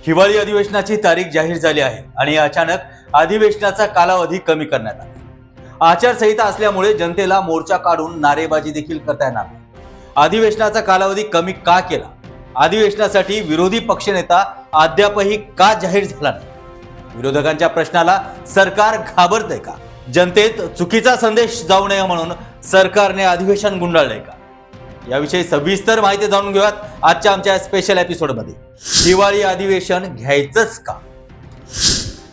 हिवाळी अधिवेशनाची तारीख जाहीर झाली आहे आणि अचानक अधिवेशनाचा कालावधी कमी करण्यात आला। आचारसंहिता असल्यामुळे जनतेला मोर्चा काढून नारेबाजी देखील करता येणार नाही। अधिवेशनाचा कालावधी कमी का केला? अधिवेशनासाठी विरोधी पक्षनेता अद्यापही का जाहीर झाला नाही? विरोधकांच्या प्रश्नाला सरकार घाबरतंय का? जनतेत चुकीचा संदेश जाऊ नये म्हणून सरकारने अधिवेशन गुंडाळलंय का? याविषयी सविस्तर माहिती जाणून घेऊयात आजच्या आमच्या स्पेशल एपिसोडमध्ये। हिवाळी अधिवेशन घ्यायचंच का?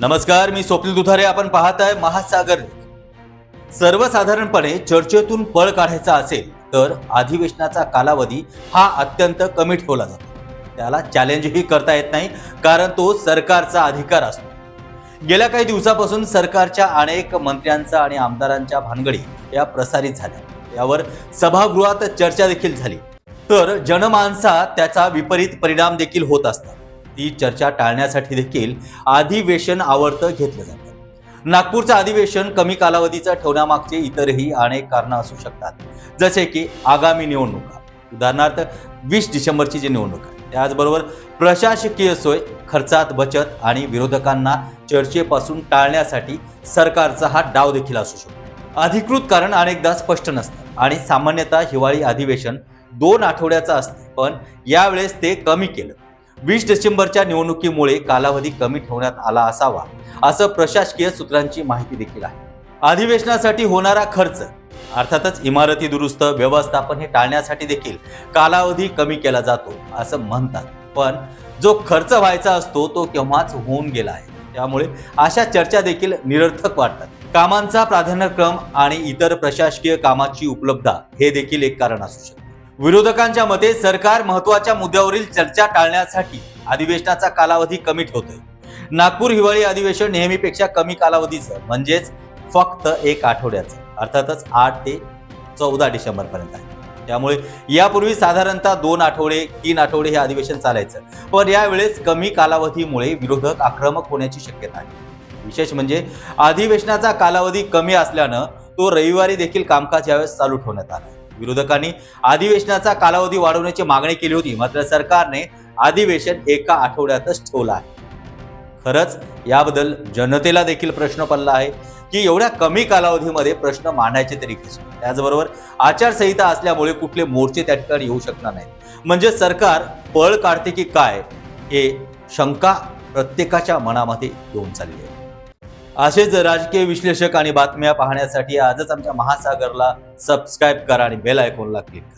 नमस्कार, मी स्वप्नील दुधारे, आपण पाहताय महासागर न्यूज। सर्वसाधारणपणे चर्चेतून पळ काढायचा असेल तर अधिवेशनाचा कालावधी हा अत्यंत कमी ठेवला जातो। त्याला चॅलेंजही करता येत नाही, कारण तो सरकारचा अधिकार असतो। गेल्या काही दिवसापासून सरकारच्या अनेक मंत्र्यांचा आणि आमदारांच्या भानगडी या प्रसारित झाल्या। यावर सभागृहात चर्चा देखील झाली, तर जनमानसात त्याचा विपरीत परिणाम देखील होत असतात। ती चर्चा टाळण्यासाठी देखील अधिवेशन आवर्त घेतलं जातं। नागपूरचं अधिवेशन कमी कालावधीचं ठेवण्यामागचे इतरही अनेक कारणं असू शकतात, जसे की आगामी निवडणुका, उदाहरणार्थ 20 डिसेंबरची जी निवडणूक आहे, त्याचबरोबर प्रशासकीय सोय, खर्चात बचत आणि विरोधकांना चर्चेपासून टाळण्यासाठी सरकारचा हा डाव देखील असू शकतो। अधिकृत कारण अनेकदा स्पष्ट नसतं आणि सामान्यतः हिवाळी अधिवेशन 2 आठवड्याचं असतं, पण यावेळेस ते कमी केलं। 20 डिसेंबरच्या निवडणुकीमुळे कालावधी कमी ठेवण्यात आला असावा, असं प्रशासकीय सूत्रांची माहिती देखील आहे। अधिवेशनासाठी होणारा खर्च, अर्थातच इमारती दुरुस्त, व्यवस्थापन हे टाळण्यासाठी देखील कालावधी कमी केला जातो असं म्हणतात, पण जो खर्च व्हायचा असतो तो केव्हाच होऊन गेला आहे। त्यामुळे अशा चर्चा देखील निरर्थक वाटतात। कामांचा प्राधान्यक्रम आणि इतर प्रशासकीय कामाची उपलब्धता हे देखील एक कारण असू शकते। विरोधकांच्या मते सरकार महत्त्वाच्या मुद्द्यावरील चर्चा टाळण्यासाठी अधिवेशनाचा कालावधी कमी ठेवतोय। नागपूर हिवाळी अधिवेशन नेहमीपेक्षा कमी कालावधीचं, म्हणजेच फक्त 1 आठवड्याचं, अर्थातच 8 ते 14 डिसेंबर पर्यंत आहे। त्यामुळे यापूर्वी साधारणतः 2 आठवडे 3 आठवडे हे अधिवेशन चालायचं, पण यावेळेस कमी कालावधीमुळे विरोधक आक्रमक होण्याची शक्यता आहे। विशेष म्हणजे अधिवेशनाचा कालावधी कमी असल्यानं तो रविवारी देखील कामकाज यावेळेस चालू ठेवण्यात आलं। विरोधकांनी अधिवेशनाचा कालावधी वाढवण्याची मागणी केली होती, मात्र सरकारने अधिवेशन 1 आठवड्यातच ठेवलं आहे। खरंच याबद्दल जनतेला देखील प्रश्न पडला आहे की एवढ्या कमी कालावधीमध्ये प्रश्न मांडायचे तरी कसे? त्याचबरोबर आचारसंहिता असल्यामुळे कुठले मोर्चे त्या ठिकाणी येऊ शकणार नाहीत। म्हणजे सरकार पळ काढते की काय, हे शंका प्रत्येकाच्या मनामध्ये येऊन चालली आहे। असेच राजकीय विश्लेषक आणि बातम्या पाहण्यासाठी आजच आमच्या महासागरला सबस्क्राईब करा आणि बेल आयकॉनला क्लिक करा।